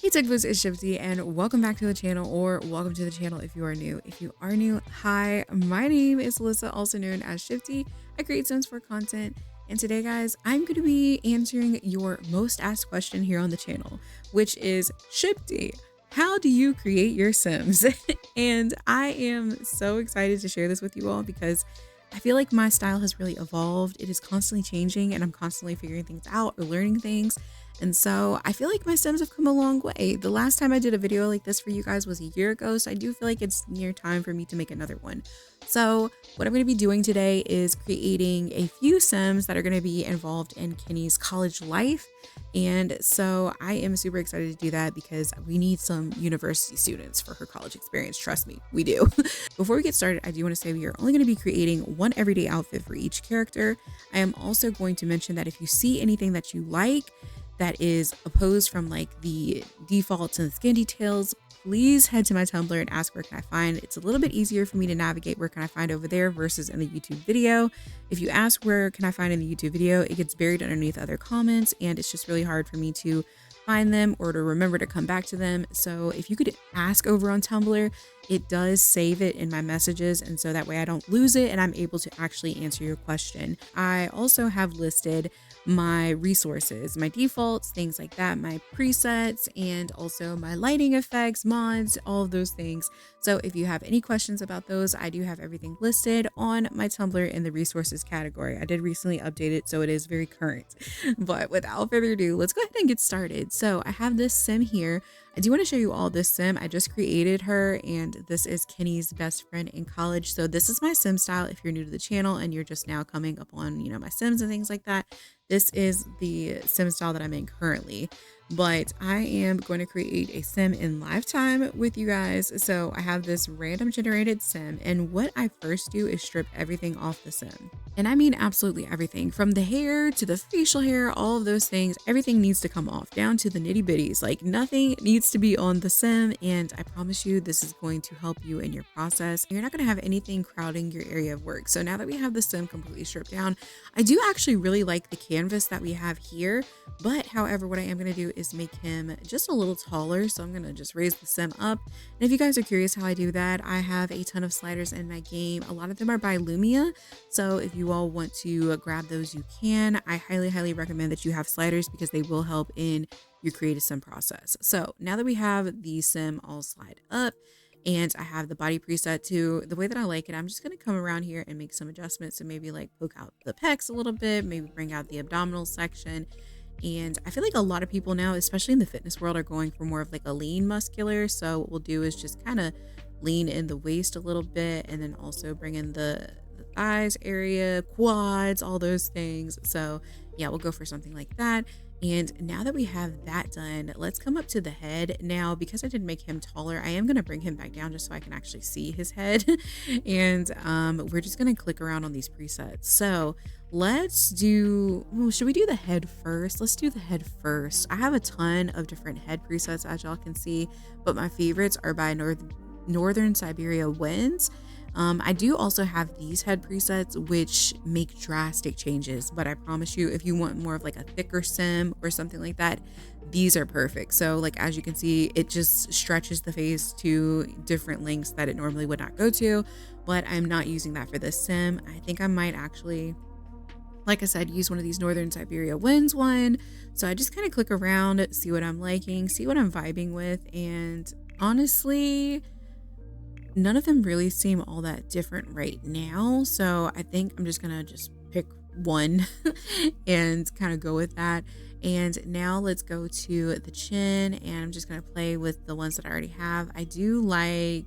Hey Techboost, it's Shiipty and welcome back to the channel, or welcome to the channel if you are new. If you are new, hi, my name is Alyssa, also known as Shiipty. I create Sims for content, and today guys, I'm going to be answering your most asked question here on the channel, which is, Shiipty, how do you create your Sims? And I am so excited to share this with you all because I feel like my style has really evolved. It is constantly changing and I'm constantly figuring things out or learning things. And so I feel like my Sims have come a long way. The last time I did a video like this for you guys was a year ago, so I do feel like it's near time for me to make another one. So what I'm going to be doing today is creating a few Sims that are going to be involved in Kenny's college life. And so I am super excited to do that because we need some university students for her college experience. Trust me, we do. Before we get started, I do want to say we are only going to be creating one everyday outfit for each character. I am also going to mention that if you see anything that you like that is opposed from like the defaults and the skin details, please head to my Tumblr and ask where can I find. It's a little bit easier for me to navigate where can I find over there versus in the YouTube video. If you ask where can I find in the YouTube video, it gets buried underneath other comments and it's just really hard for me to find them or to remember to come back to them. So if you could ask over on Tumblr, it does save it in my messages, and so that way I don't lose it and I'm able to actually answer your question. I also have listed my resources, my defaults, things like that, my presets, and also my lighting effects, mods, all of those things. So if you have any questions about those, I do have everything listed on my Tumblr in the resources category. I did recently update it, so it is very current. But without further ado, let's go ahead and get started. So I have this sim here. I do want to show you all this sim. I just created her, and this is Kenny's best friend in college. So this is my sim style. If you're new to the channel and you're just now coming up on, my Sims and things like that, this is the sim style that I'm in currently. But I am going to create a sim in lifetime with you guys. So I have this random generated sim, and what I first do is strip everything off the sim. And I mean absolutely everything, from the hair to the facial hair, all of those things, everything needs to come off down to the nitty bitties. Like nothing needs to be on the sim, and I promise you this is going to help you in your process. You're not going to have anything crowding your area of work. So now that we have the sim completely stripped down, I do actually really like the canvas that we have here. But however, what I am going to do is make him just a little taller. So I'm going to just raise the sim up. And if you guys are curious how I do that, I have a ton of sliders in my game. A lot of them are by Lumia. So if you all want to grab those, you can. I highly recommend that you have sliders because they will help in your creative sim process. So now that we have the sim all slide up, and I have the body preset too, the way that I like it, I'm just going to come around here and make some adjustments. So maybe like poke out the pecs a little bit, maybe bring out the abdominal section. And I feel like a lot of people now, especially in the fitness world, are going for more of like a lean muscular. So what we'll do is just kind of lean in the waist a little bit, and then also bring in the thighs area, quads, all those things. So yeah, we'll go for something like that. And now that we have that done, let's come up to the head. Now, because I did make him taller, I am going to bring him back down just so I can actually see his head. And we're just going to click around on these presets. So let's do, should we do the head first? Let's do the head first. I have a ton of different head presets, as y'all can see, but my favorites are by Northern Siberia Winds. I do also have these head presets which make drastic changes, but I promise you, if you want more of like a thicker sim or something like that, these are perfect. So like, as you can see, it just stretches the face to different lengths that it normally would not go to, but I'm not using that for this sim. I think I might actually, like I said, use one of these Northern Siberia Winds one. So I just kind of click around, see what I'm liking, see what I'm vibing with, and honestly, none of them really seem all that different right now. So I think I'm just gonna pick one and kind of go with that. And now let's go to the chin, and I'm just gonna play with the ones that I already have. I do like,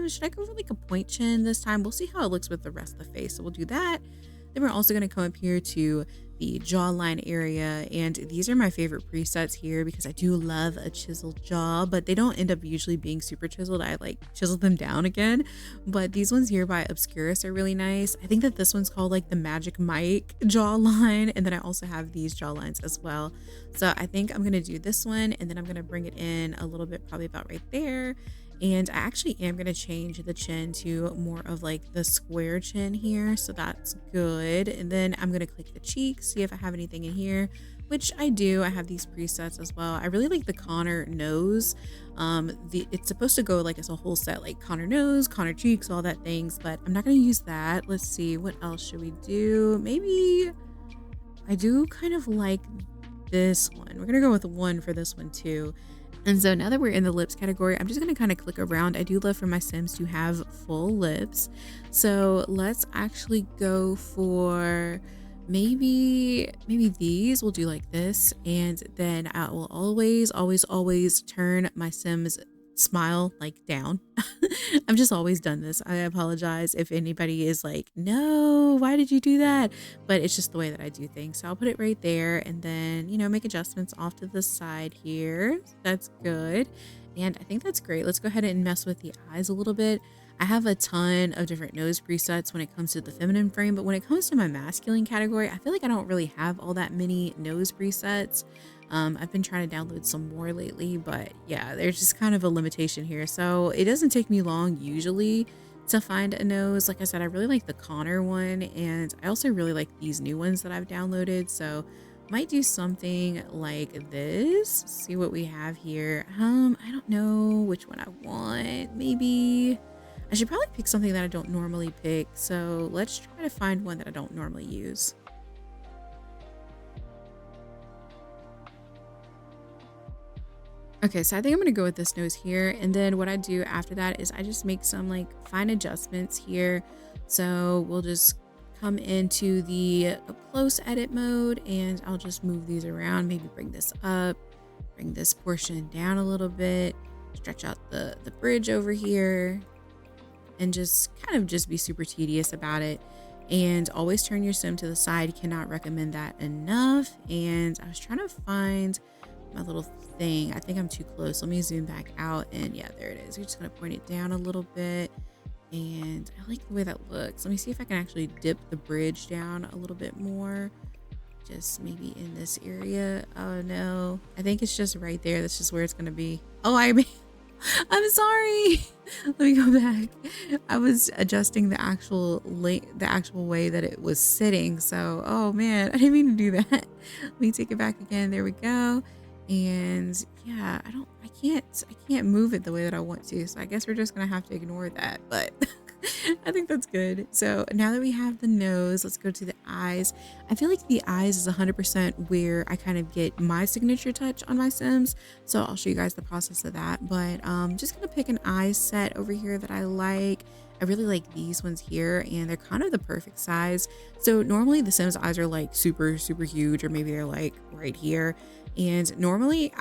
should I go for like a point chin this time? We'll see how it looks with the rest of the face. So we'll do that. Then we're also going to come up here to the jawline area, and these are my favorite presets here because I do love a chiseled jaw, but they don't end up usually being super chiseled. I like chisel them down again, but these ones here by Obscurus are really nice. I think that this one's called like the Magic Mike jawline, and then I also have these jawlines as well. So I think I'm going to do this one, and then I'm going to bring it in a little bit, probably about right there. And I actually am going to change the chin to more of like the square chin here. So that's good. And then I'm going to click the cheeks, see if I have anything in here, which I do. I have these presets as well. I really like the Connor nose. It's supposed to go like as a whole set, like Connor nose, Connor cheeks, all that things, but I'm not going to use that. Let's see, what else should we do? Maybe I do kind of like this one. We're going to go with one for this one too. And so now that we're in the lips category, I'm just going to kind of click around. I do love for my Sims to have full lips. So let's actually go for maybe these. We'll do like this. And then I will always turn my Sims smile like down. I've just always done this. I apologize if anybody is like, no, why did you do that? But it's just the way that I do things. So I'll put it right there and then, you know, make adjustments off to the side here. That's good. And I think that's great. Let's go ahead and mess with the eyes a little bit. I have a ton of different nose presets when it comes to the feminine frame, but when it comes to my masculine category, I feel like I don't really have all that many nose presets. I've been trying to download some more lately, but yeah, there's just kind of a limitation here. So it doesn't take me long usually to find a nose. Like I said, I really like the Connor one, and I also really like these new ones that I've downloaded. So might do something like this. See what we have here. I don't know which one I want. Maybe I should probably pick something that I don't normally pick. So let's try to find one that I don't normally use. Okay, so I think I'm gonna go with this nose here, and then what I do after that is I just make some like fine adjustments here. So we'll just come into the close edit mode, and I'll just move these around, maybe bring this up, bring this portion down a little bit, stretch out the bridge over here, and just kind of just be super tedious about it. And always turn your sim to the side. Cannot recommend that enough. And I was trying to find my little thing. I think I'm too close. Let me zoom back out, and yeah, there it is. You're just gonna point it down a little bit, and I like the way that looks. Let me see if I can actually dip the bridge down a little bit more, just maybe in this area. Oh no, I think it's just right there. That's just where it's gonna be. Oh, I'm sorry. Let me go back. I was adjusting the actual way that it was sitting. So, oh man, I didn't mean to do that. Let me take it back again. There we go. And yeah, I can't move it the way that I want to. So I guess we're just gonna have to ignore that. But I think that's good. So now that we have the nose, let's go to the eyes. I feel like the eyes is 100% where I kind of get my signature touch on my Sims. So I'll show you guys the process of that. But just gonna pick an eye set over here that I like. I really like these ones here, and they're kind of the perfect size. So normally the Sims eyes are like super huge, or maybe they're like right here. And normally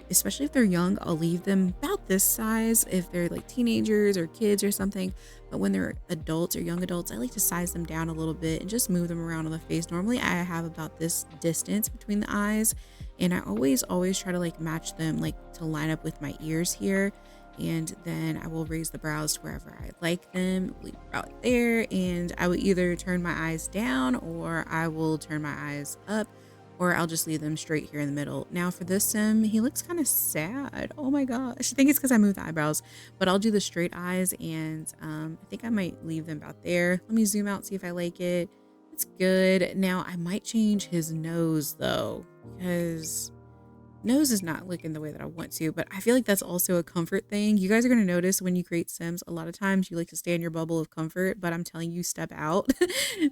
especially if they're young, I'll leave them about this size if they're like teenagers or kids or something. But when they're adults or young adults, I like to size them down a little bit and just move them around on the face. Normally I have about this distance between the eyes, and I always try to like match them, like to line up with my ears here. And then I will raise the brows to wherever I like them, leave about there, and I will either turn my eyes down, or I will turn my eyes up, or I'll just leave them straight here in the middle. Now for this Sim, he looks kind of sad. Oh my gosh. I think it's because I moved the eyebrows, but I'll do the straight eyes, and I think I might leave them about there. Let me zoom out, see if I like it. It's good. Now I might change his nose though, because nose is not looking the way that I want to, but I feel like that's also a comfort thing. You guys are going to notice when you create Sims, a lot of times you like to stay in your bubble of comfort, but I'm telling you, step out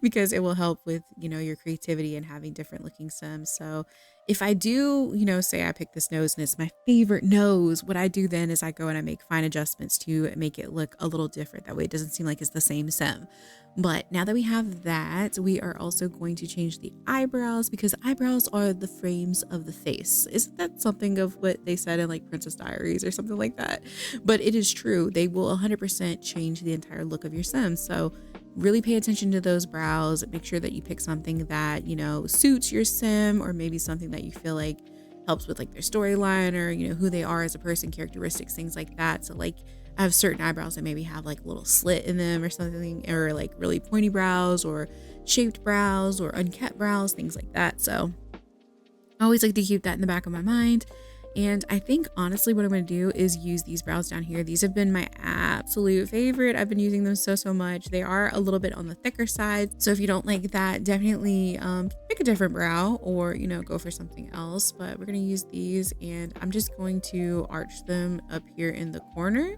because it will help with, you know, your creativity and having different looking Sims. So if I do, you know, say I pick this nose and it's my favorite nose, what I do then is I go and I make fine adjustments to make it look a little different. That way it doesn't seem like it's the same Sim. But now that we have that, we are also going to change the eyebrows, because eyebrows are the frames of the face. Isn't that something of what they said in like Princess Diaries or something like that? But it is true. They will 100% change the entire look of your Sims. So really pay attention to those brows. Make sure that you pick something that, you know, suits your Sim, or maybe something that you feel like helps with like their storyline, or, you know, who they are as a person, characteristics, things like that. So like I have certain eyebrows that maybe have like a little slit in them or something, or like really pointy brows, or shaped brows, or unkept brows, things like that. So I always like to keep that in the back of my mind. And I think honestly what I'm going to do is use these brows down here. These have been my absolute favorite. I've been using them so much. They are a little bit on the thicker side, so if you don't like that, definitely pick a different brow, or you know, go for something else. But we're going to use these, and I'm just going to arch them up here in the corner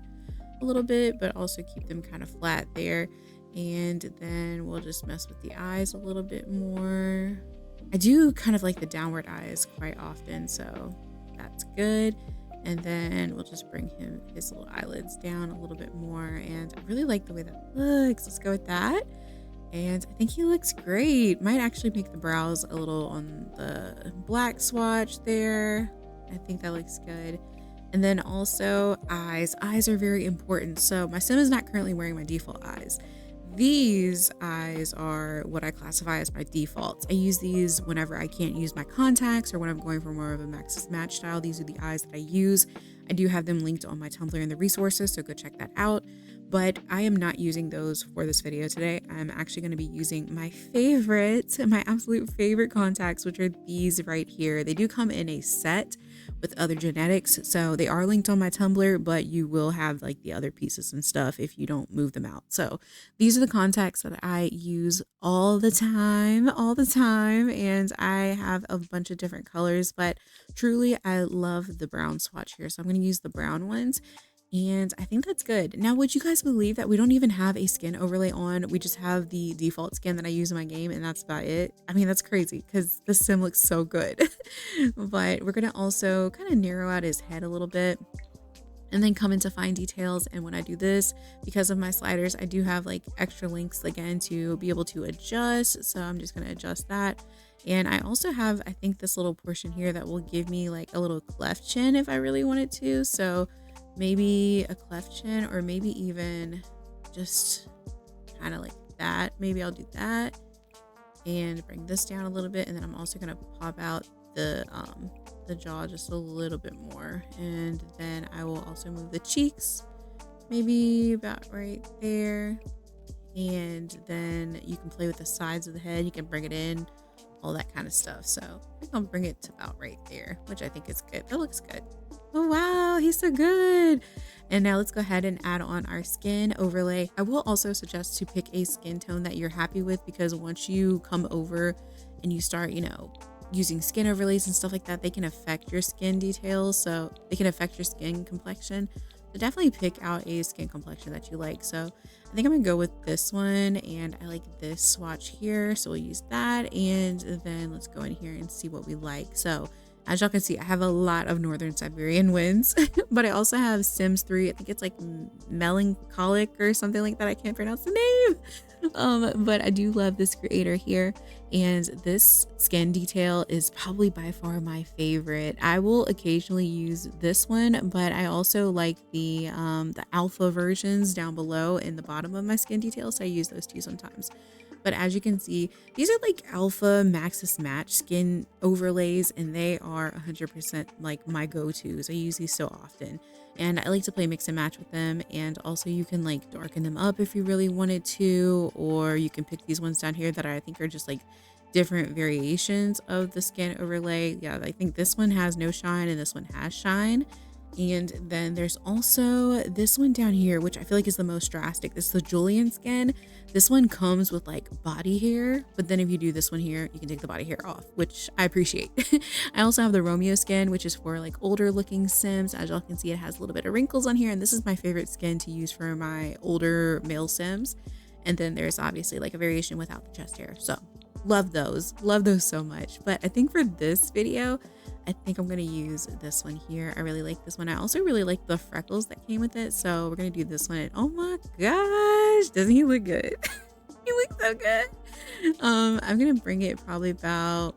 a little bit, but also keep them kind of flat there. And then we'll just mess with the eyes a little bit more. I do kind of like the downward eyes quite often, so that's good. And then we'll just bring his little eyelids down a little bit more, and I really like the way that looks. Let's go with that. And I think he looks great. Might actually make the brows a little on the black swatch there. I think that looks good. And then also eyes are very important. So my sim is not currently wearing my default eyes. These eyes are what I classify as my defaults. I use these whenever I can't use my contacts, or when I'm going for more of a Maxis match style. These are the eyes that I use. I do have them linked on my Tumblr in the resources, so go check that out. But I am not using those for this video today. I'm actually going to be using my absolute favorite contacts, which are these right here. They do come in a set with other genetics, so they are linked on my Tumblr, but you will have like the other pieces and stuff if you don't move them out. So these are the contacts that I use all the time, and I have a bunch of different colors, but truly I love the brown swatch here, so I'm going to use the brown ones. And I think that's good. Now, would you guys believe that we don't even have a skin overlay on? We just have the default skin that I use in my game, and that's about it. I mean, that's crazy because the sim looks so good. But we're going to also kind of narrow out his head a little bit and then come into fine details. And when I do this, because of my sliders, I do have like extra links again to be able to adjust. So I'm just going to adjust that. And I also have, I think, this little portion here that will give me like a little cleft chin if I really wanted to. So maybe a cleft chin, or maybe even just kind of like that. Maybe I'll do that and bring this down a little bit. And then I'm also going to pop out the jaw just a little bit more. And then I will also move the cheeks, maybe about right there. And then you can play with the sides of the head. You can bring it in, all that kind of stuff. So I think I'll bring it to about right there, which I think is good. That looks good. Oh wow, he's so good. And now let's go ahead and add on our skin overlay. I will also suggest to pick a skin tone that you're happy with, because once you come over and you start, you know, using skin overlays and stuff like that, they can affect your skin details, so they can affect your skin complexion. So definitely pick out a skin complexion that you like. So I think I'm gonna go with this one, and I like this swatch here, so we'll use that. And then let's go in here and see what we like. So as y'all can see, I have a lot of Northern Siberian winds, but I also have Sims 3. I think it's like melancholic or something like that. I can't pronounce the name. But I do love this creator here, and this skin detail is probably by far my favorite. I will occasionally use this one, but I also like the alpha versions down below in the bottom of my skin detail, so I use those too sometimes. But as you can see, these are like alpha Maxis match skin overlays, and they are 100% like my go-tos. I use these so often, and I like to play mix and match with them. And also you can like darken them up if you really wanted to, or you can pick these ones down here that I think are just like different variations of the skin overlay. Yeah, I think this one has no shine and this one has shine. And then there's also this one down here, which I feel like is the most drastic. This is the Julian skin. This one comes with like body hair, but then if you do this one here, you can take the body hair off, which I appreciate. I also have the Romeo skin, which is for like older looking Sims. As y'all can see, it has a little bit of wrinkles on here, and this is my favorite skin to use for my older male Sims. And then there's obviously like a variation without the chest hair. So love those so much. But I think for this video, I think I'm going to use this one here. I really like this one. I also really like the freckles that came with it. So we're going to do this one. And oh my gosh, doesn't he look good? He looks so good. I'm going to bring it probably about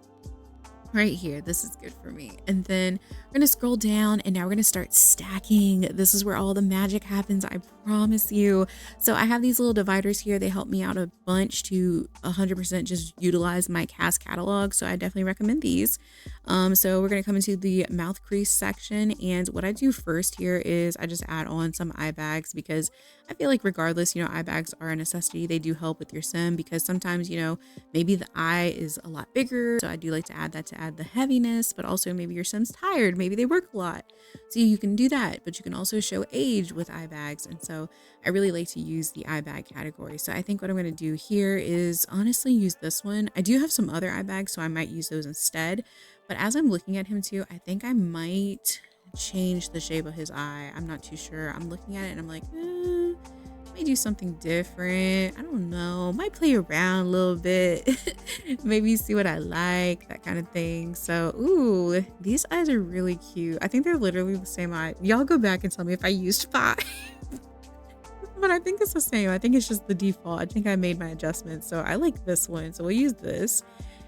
right here. This is good for me. And then we're going to scroll down, and now we're going to start stacking. This is where all the magic happens, I promise you. So I have these little dividers here. They help me out a bunch to 100% just utilize my cast catalog. So I definitely recommend these. So we're going to come into the mouth crease section, and what I do first here is I just add on some eye bags, because I feel like regardless, you know, eye bags are a necessity. They do help with your sim, because sometimes, you know, maybe the eye is a lot bigger. So I do like to add that to add the heaviness, but also maybe your Sim's tired, maybe they work a lot. So you can do that, but you can also show age with eye bags. And so I really like to use the eye bag category. So I think what I'm going to do here is honestly use this one. I do have some other eye bags, so I might use those instead. But as I'm looking at him too, I think I might change the shape of his eye. I'm not too sure. I'm looking at it and I'm like, might do something different. I don't know. Might play around a little bit. Maybe see what I like, that kind of thing. So, ooh, these eyes are really cute. I think they're literally the same eye. Y'all go back and tell me if I used 5. But I think it's the same. I think it's just the default. I think I made my adjustments. So I like this one. So we'll use this.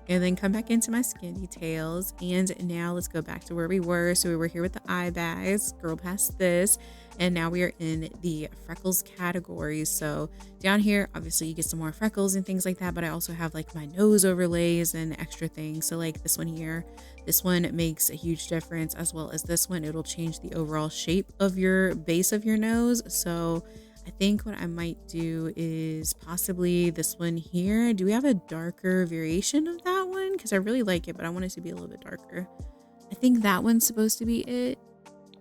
And then come back into my skin details. And now let's go back to where we were. So we were here with the eye bags, scroll past this. And now we are in the freckles category. So down here, obviously you get some more freckles and things like that. But I also have like my nose overlays and extra things. So like this one here, this one makes a huge difference, as well as this one. It'll change the overall shape of your base of your nose. So I think what I might do is possibly this one here. Do we have a darker variation of that one? Because I really like it, but I want it to be a little bit darker. I think that one's supposed to be it.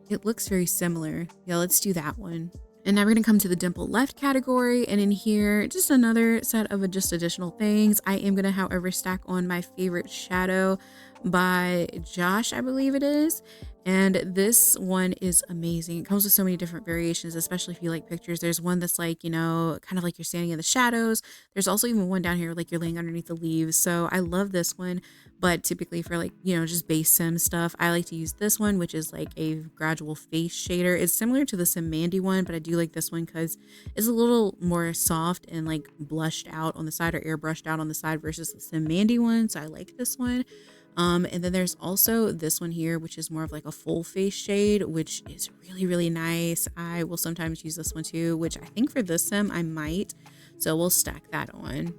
It looks very similar. Yeah, let's do that one. And now we're going to come to the dimple left category. And in here, just another set of just additional things. I am going to, however, stack on my favorite shadow by Josh, I believe it is. And this one is amazing. It comes with so many different variations, especially if you like pictures. There's one that's like, you know, kind of like you're standing in the shadows. There's also even one down here like you're laying underneath the leaves. So I love this one. But typically for like, you know, just base sim stuff, I like to use this one, which is like a gradual face shader. It's similar to the Sim Mandy one, but I do like this one because it's a little more soft and like blushed out on the side or airbrushed out on the side versus the Sim Mandy one. So I like this one. And then there's also this one here, which is more of like a full face shade, which is really, really nice. I will sometimes use this one too, which I think for this sim I might. So we'll stack that on.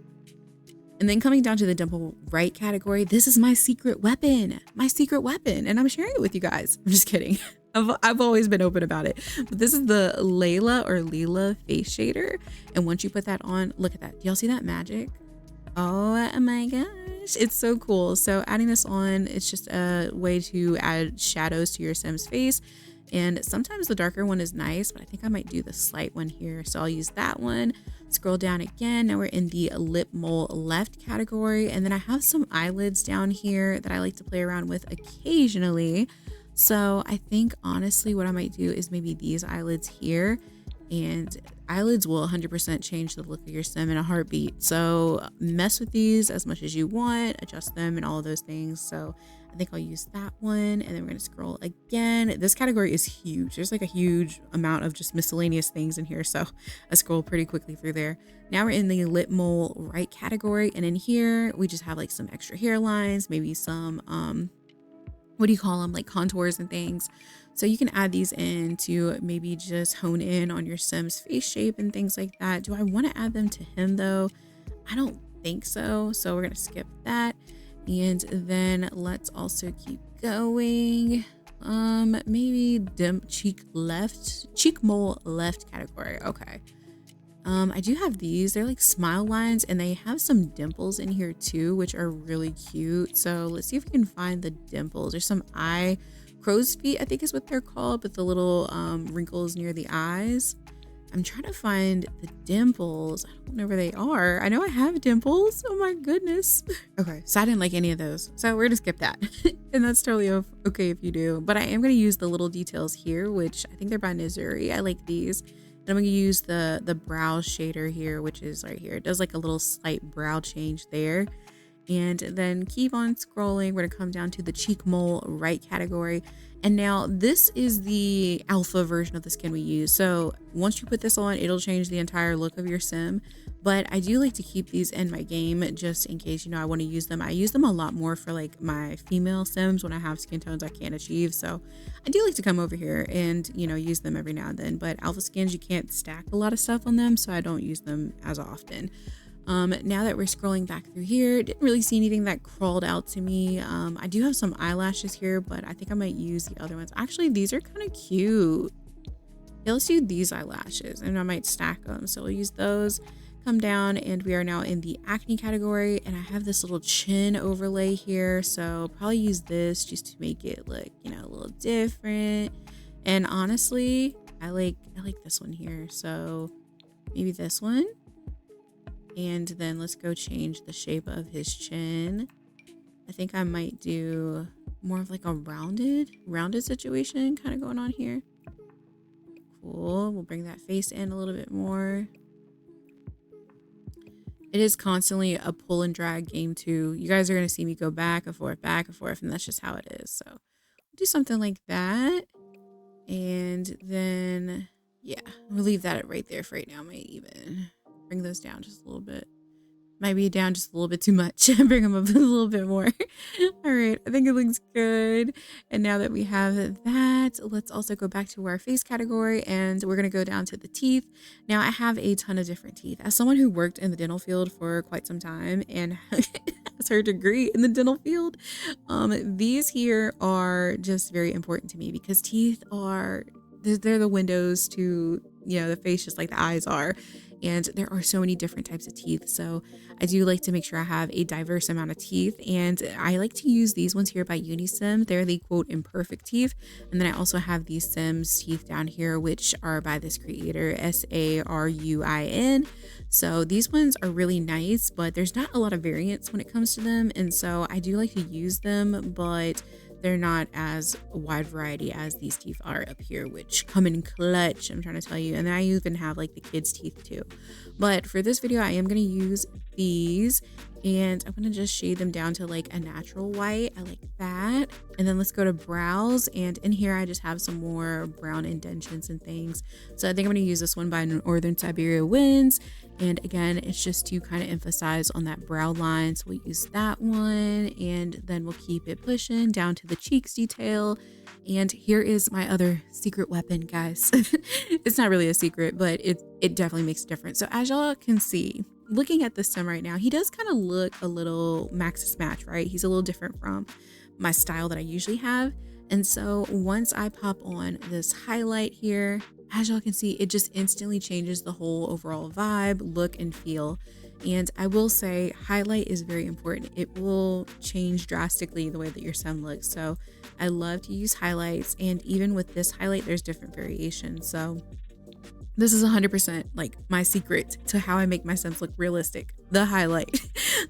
And then coming down to the dimple right category, this is my secret weapon, and I'm sharing it with you guys. I'm just kidding. I've always been open about it, but this is the Leela face shader. And once you put that on, look at that. Do y'all see that magic? Oh my gosh, it's so cool. So adding this on, it's just a way to add shadows to your Sim's face. And sometimes the darker one is nice, but I think I might do the slight one here. So I'll use that one. Scroll down again. Now we're in the lip mole left category. And then I have some eyelids down here that I like to play around with occasionally. So I think honestly what I might do is maybe these eyelids here. And eyelids will 100% change the look of your sim in a heartbeat. So mess with these as much as you want, adjust them and all of those things. So I think I'll use that one. And then we're going to scroll again. This category is huge. There's like a huge amount of just miscellaneous things in here. So I scroll pretty quickly through there. Now we're in the lip mole right category. And in here, we just have like some extra hairlines, maybe some, what do you call them? Like contours and things. So you can add these in to maybe just hone in on your Sim's face shape and things like that. Do I want to add them to him though? I don't think so. So we're going to skip that. And then let's also keep going. Maybe cheek mole left category. Okay. I do have these. They're like smile lines and they have some dimples in here too, which are really cute. So let's see if we can find the dimples. There's some eye crow's feet, I think is what they're called, but the little wrinkles near the eyes. I'm trying to find the dimples. I don't know where they are. I know I have dimples. Oh my goodness. Okay, so I didn't like any of those. So we're gonna skip that. And that's totally okay if you do. But I am gonna use the little details here, which I think they're by Nizuri. I like these. And I'm gonna use the brow shader here, which is right here. It does like a little slight brow change there. And then keep on scrolling. We're gonna come down to the cheek mole right category. And now this is the alpha version of the skin we use. So once you put this on, it'll change the entire look of your sim. But I do like to keep these in my game just in case, you know, I want to use them. I use them a lot more for like my female sims when I have skin tones I can't achieve. So I do like to come over here and, you know, use them every now and then. But alpha skins, you can't stack a lot of stuff on them, so I don't use them as often. Now that we're scrolling back through here, didn't really see anything that crawled out to me. I do have some eyelashes here, but I think I might use the other ones. Actually, these are kind of cute. Yeah, let's do these eyelashes and I might stack them. So we'll use those. come down and we are now in the acne category, and I have this little chin overlay here, so probably use this just to make it look, you know, a little different. And honestly, I like this one here, so maybe this one. And then let's go change the shape of his chin. I think I might do more of like a rounded situation kind of going on here. Cool. We'll bring that face in a little bit more. It is constantly a pull and drag game too. You guys are going to see me go back and forth, and that's just how it is. So we'll do something like that. And then, yeah, we'll leave that right there for right now. I might even bring those down just a little bit. Might be down just a little bit too much. Bring them up a little bit more. All right, I think it looks good. And now that we have that, let's also go back to our face category, and we're gonna go down to the teeth. Now I have a ton of different teeth. As someone who worked in the dental field for quite some time and has her degree in the dental field, these here are just very important to me because teeth are, they're the windows to, you know, the face, just like the eyes are. And there are so many different types of teeth. So I do like to make sure I have a diverse amount of teeth. And I like to use these ones here by Unisim. They're the quote imperfect teeth. And then I also have these Sims teeth down here, which are by this creator, Saruin. So these ones are really nice, but there's not a lot of variance when it comes to them. And so I do like to use them, but they're not as wide variety as these teeth are up here, which come in clutch, I'm trying to tell you. And then I even have like the kids' teeth too. But for this video, I am going to use these, and I'm going to just shade them down to like a natural white. I like that. And then let's go to brows, and in here I just have some more brown indentions and things. So I think I'm going to use this one by Northern Siberia Winds. And again, it's just to kind of emphasize on that brow line. So we'll use that one, and then we'll keep it pushing down to the cheeks detail. And here is my other secret weapon, guys. It's not really a secret, but it definitely makes a difference. So as y'all can see, looking at this Sim right now, he does kind of look a little Maxis Match, right? He's a little different from my style that I usually have. And so once I pop on this highlight here, as y'all can see, it just instantly changes the whole overall vibe, look, and feel. And I will say highlight is very important. It will change drastically the way that your Sim looks. So I love to use highlights, and even with this highlight, there's different variations. So this is 100% like my secret to how I make my Sims look realistic. The highlight.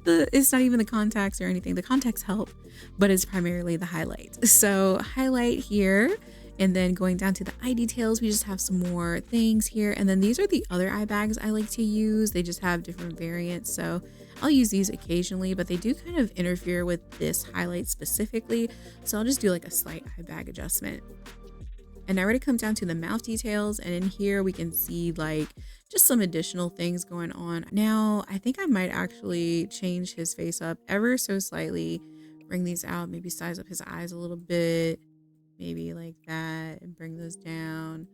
It's not even the contacts or anything. The contacts help, but it's primarily the highlight. So highlight here. And then going down to the eye details, we just have some more things here. And then these are the other eye bags I like to use. They just have different variants. So I'll use these occasionally, but they do kind of interfere with this highlight specifically. So I'll just do like a slight eye bag adjustment. And now we're gonna come down to the mouth details. And in here we can see like just some additional things going on. Now, I think I might actually change his face up ever so slightly. Bring these out, maybe size up his eyes a little bit. Maybe like that, and bring those down.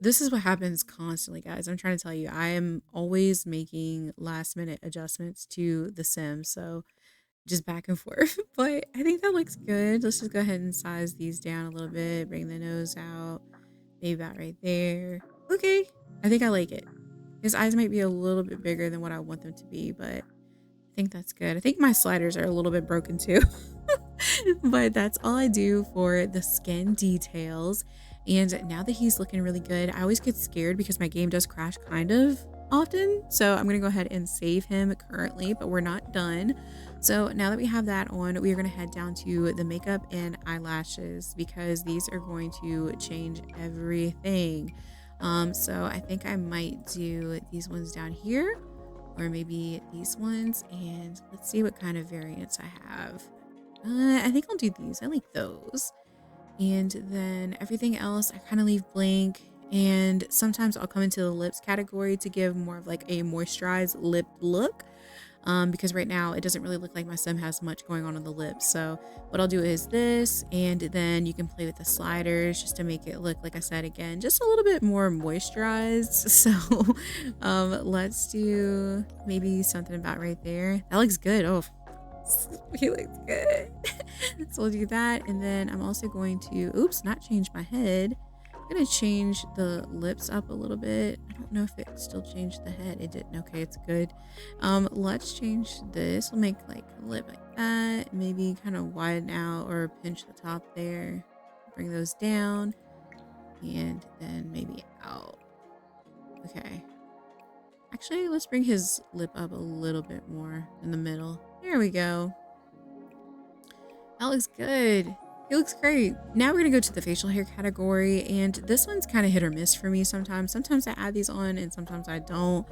This is what happens constantly, guys. I'm trying to tell you, I am always making last minute adjustments to the Sims, so just back and forth. But I think that looks good. Let's just go ahead and size these down a little bit, bring the nose out, maybe about right there. Okay, I think I like it. His eyes might be a little bit bigger than what I want them to be, but I think that's good. I think my sliders are a little bit broken too. But that's all I do for the skin details. And now that he's looking really good, I always get scared because my game does crash kind of often. So I'm going to go ahead and save him currently, but we're not done. So now that we have that on, we are going to head down to the makeup and eyelashes because these are going to change everything. So I think I might do these ones down here, or maybe these ones, and let's see what kind of variants I have. I think I'll do these. I like those. And then everything else I kind of leave blank. And sometimes I'll come into the lips category to give more of like a moisturized lip look. Because right now it doesn't really look like my Sim has much going on the lips. So what I'll do is this, and then you can play with the sliders just to make it look, like I said, again, just a little bit more moisturized. So let's do maybe something about right there. That looks good. Oh, he looks good. So we'll do that, and then I'm also going to not change my head. I'm gonna change the lips up a little bit. I don't know if it still changed the head. It didn't. Okay, it's good. Let's change this. We'll make like a lip like that. Maybe kind of widen out or pinch the top there. Bring those down. And then maybe out. Okay. Actually, let's bring his lip up a little bit more in the middle. There we go. That looks good. He looks great. Now we're gonna go to the facial hair category, and this one's kind of hit or miss for me sometimes. Sometimes I add these on and sometimes I don't,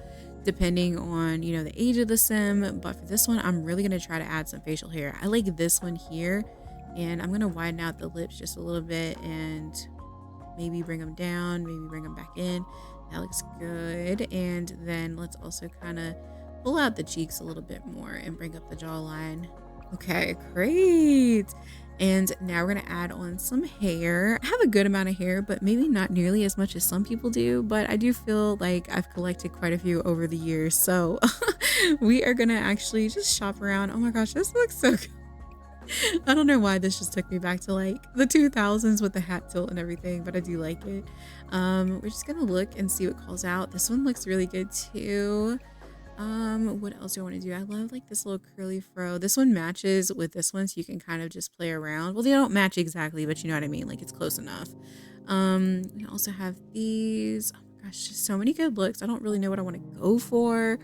depending on, you know, the age of the sim. But for this one, I'm really gonna try to add some facial hair. I like this one here, and I'm gonna widen out the lips just a little bit and maybe bring them down, maybe bring them back in. That looks good. And then let's also kind of pull out the cheeks a little bit more and bring up the jawline. Okay, great. And now we're gonna add on some hair. I have a good amount of hair, but maybe not nearly as much as some people do, but I do feel like I've collected quite a few over the years. So we are gonna actually just shop around. Oh my gosh, this looks so good. I don't know why this just took me back to like the 2000s with the hat tilt and everything, but I do like it. We're just gonna look and see what calls out. This one looks really good too. What else do I want to do? I love like this little curly fro. This one matches with this one, so you can kind of just play around. Well, they don't match exactly, but you know what I mean, like it's close enough. We also have these. Oh my gosh, just so many good looks. I don't really know what I want to go for,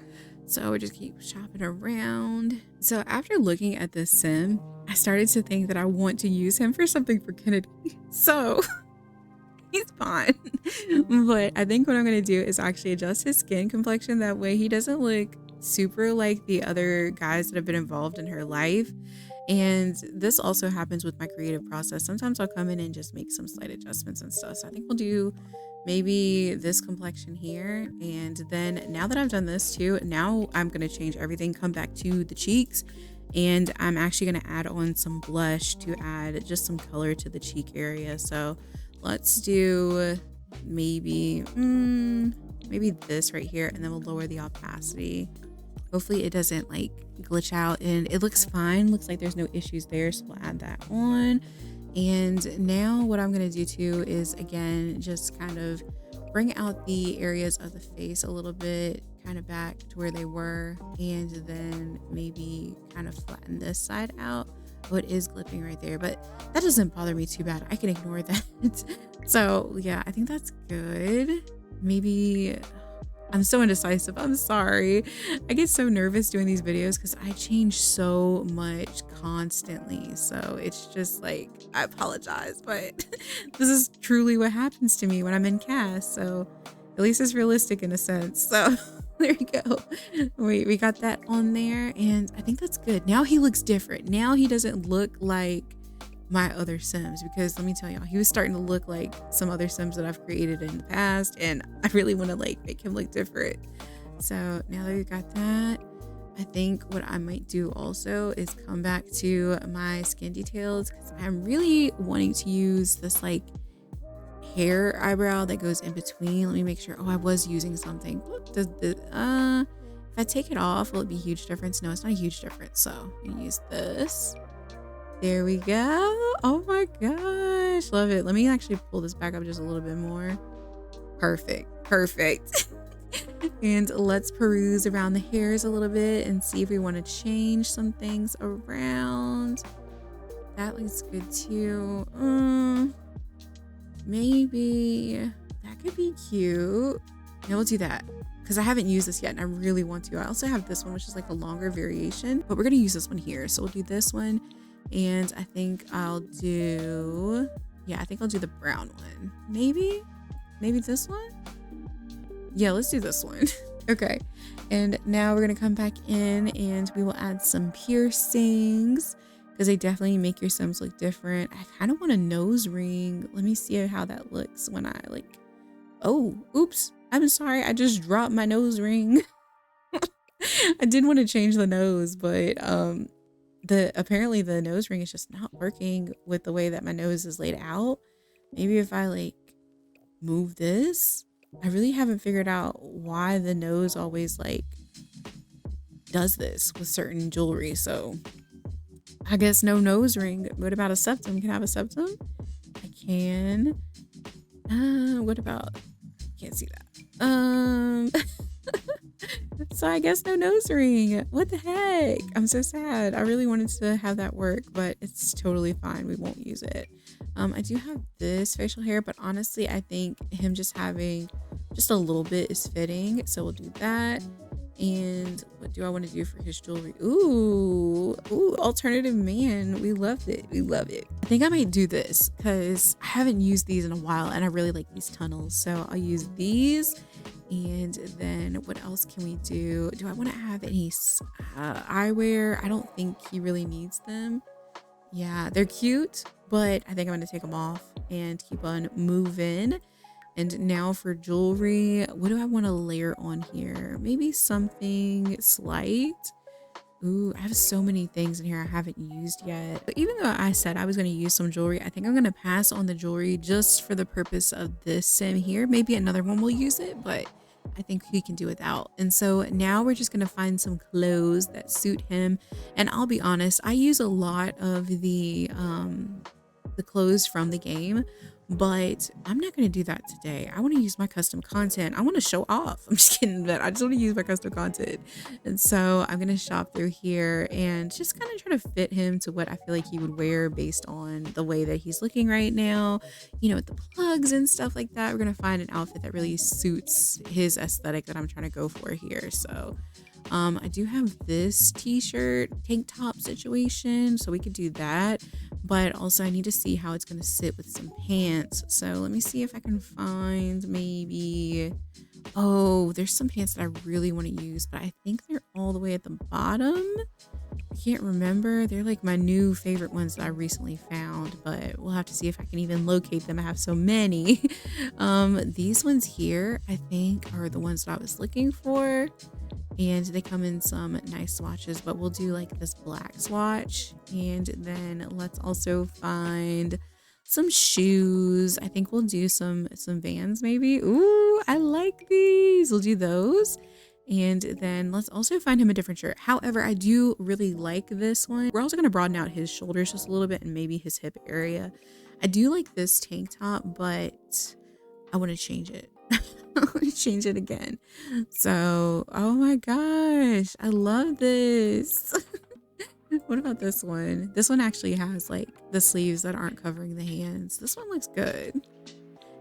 so we just keep shopping around. So after looking at this sim, I started to think that I want to use him for something for Kennedy. So he's fine. But I think what I'm going to do is actually adjust his skin complexion. That way he doesn't look super like the other guys that have been involved in her life. And this also happens with my creative process. Sometimes I'll come in and just make some slight adjustments and stuff. So I think we'll do maybe this complexion here. And then now that I've done this too, now I'm going to change everything, come back to the cheeks. And I'm actually going to add on some blush to add just some color to the cheek area. So let's do maybe this right here, and then we'll lower the opacity. Hopefully it doesn't like glitch out, and it looks fine. Looks like there's no issues there, so we'll add that on. And now what I'm going to do too is again just kind of bring out the areas of the face a little bit, kind of back to where they were, and then maybe kind of flatten this side out. Oh, it is clipping right there, but that doesn't bother me too bad. I can ignore that. So yeah, I think that's good. Maybe I'm so indecisive. I'm sorry. I get so nervous doing these videos because I change so much constantly. So it's just like, I apologize, but this is truly what happens to me when I'm in cast. So at least it's realistic in a sense. So there you go. We got that on there, and I think that's good. Now he looks different. Now he doesn't look like my other sims, because let me tell y'all, he was starting to look like some other sims that I've created in the past, and I really want to like make him look different. So now that we got that, I think what I might do also is come back to my skin details, because I'm really wanting to use this like hair eyebrow that goes in between. Let me make sure. Oh, I was using something. If I take it off, will it be a huge difference? No, it's not a huge difference. So I'm gonna use this. There we go. Oh my gosh, love it. Let me actually pull this back up just a little bit more. Perfect. And let's peruse around the hairs a little bit and see if we want to change some things around. That looks good too. Maybe that could be cute. Yeah, we'll do that because I haven't used this yet and I really want to. I also have this one, which is like a longer variation, but we're gonna use this one here. So we'll do this one, and I think I'll do the brown one. Maybe this one. Yeah, let's do this one. Okay, and now we're gonna come back in and we will add some piercings, because they definitely make your Sims look different. I kind of want a nose ring. Let me see how that looks when I like, oh, oops. I'm sorry, I just dropped my nose ring. I did want to change the nose, but apparently the nose ring is just not working with the way that my nose is laid out. Maybe if I like move this. I really haven't figured out why the nose always like does this with certain jewelry. So I guess no nose ring. What about a septum? Can I have a septum? I can. What about, can't see that. So I guess no nose ring. What the heck? I'm so sad. I really wanted to have that work, but it's totally fine. We won't use it. I do have this facial hair, but honestly, I think him just having just a little bit is fitting. So we'll do that. And what do I want to do for his jewelry? Ooh, alternative man. We love it. We love it. I think I might do this because I haven't used these in a while and I really like these tunnels. So I'll use these. And then what else can we do? Do I want to have any eyewear? I don't think he really needs them. Yeah, they're cute, but I think I'm going to take them off and keep on moving. And now for jewelry, what do I want to layer on here? Maybe something slight. Ooh, I have so many things in here I haven't used yet. But even though I said I was going to use some jewelry, I think I'm going to pass on the jewelry just for the purpose of this sim here. Maybe another one will use it, but I think he can do without. And so now we're just going to find some clothes that suit him. And I'll be honest, I use a lot of the clothes from the game, but I'm not going to do that today. I want to use my custom content. I want to show off. I'm just kidding, but I just want to use my custom content. And so I'm going to shop through here and just kind of try to fit him to what I feel like he would wear based on the way that he's looking right now, you know, with the plugs and stuff like that. We're going to find an outfit that really suits his aesthetic that I'm trying to go for here. So I do have this t-shirt tank top situation, so we could do that, but also I need to see how it's going to sit with some pants. So let me see if I can find maybe, oh, there's some pants that I really want to use, but I think they're all the way at the bottom. I can't remember. They're like my new favorite ones that I recently found, but we'll have to see if I can even locate them. I have so many. These ones here I think are the ones that I was looking for, and they come in some nice swatches, but we'll do like this black swatch. And then let's also find some shoes. I think we'll do some Vans maybe. Ooh, I like these. We'll do those. And then let's also find him a different shirt. However, I do really like this one. We're also going to broaden out his shoulders just a little bit and maybe his hip area. I do like this tank top, but I want to change it. I want to change it again. So, oh my gosh, I love this. What about this one? This one actually has like the sleeves that aren't covering the hands. This one looks good.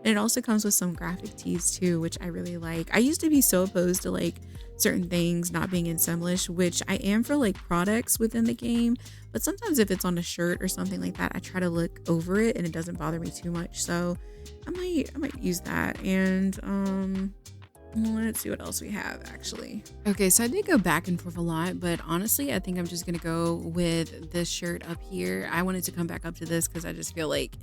And it also comes with some graphic tees too, which I really like. I used to be so opposed to like certain things not being in Simlish, which I am for like products within the game. But sometimes if it's on a shirt or something like that, I try to look over it and it doesn't bother me too much. So I might use that. And let's see what else we have actually. Okay, so I did go back and forth a lot, but honestly, I think I'm just gonna go with this shirt up here. I wanted to come back up to this because I just feel like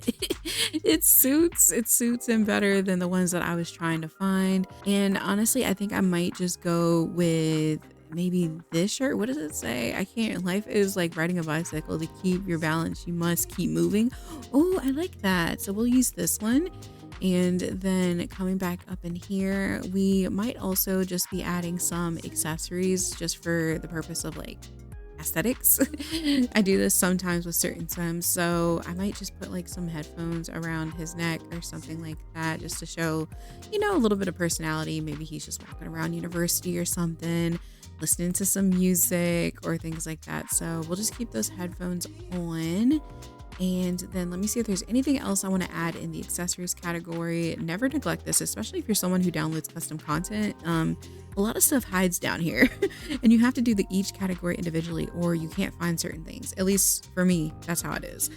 it suits him better than the ones that I was trying to find. And honestly, I think I might just go with maybe this shirt. What does it say? I can't. Life is like riding a bicycle. To keep your balance, you must keep moving. Oh, I like that. So we'll use this one. And then coming back up in here, we might also just be adding some accessories just for the purpose of like aesthetics. I do this sometimes with certain sims, so I might just put like some headphones around his neck or something like that just to show, you know, a little bit of personality. Maybe he's just walking around university or something, listening to some music or things like that. So we'll just keep those headphones on. And then let me see if there's anything else I want to add in the accessories category. Never neglect this, especially if you're someone who downloads custom content. A lot of stuff hides down here and you have to do each category individually or you can't find certain things. At least for me, that's how it is.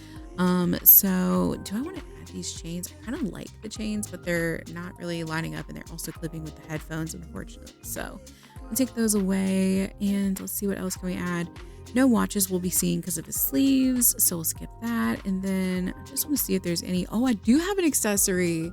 So do I want to add these chains? I kind of like the chains, but they're not really lining up and they're also clipping with the headphones, unfortunately. So I'll take those away and let's see what else can we add. No watches will be seen because of his sleeves, so we'll skip that. And then I just want to see if there's any. Oh, I do have an accessory.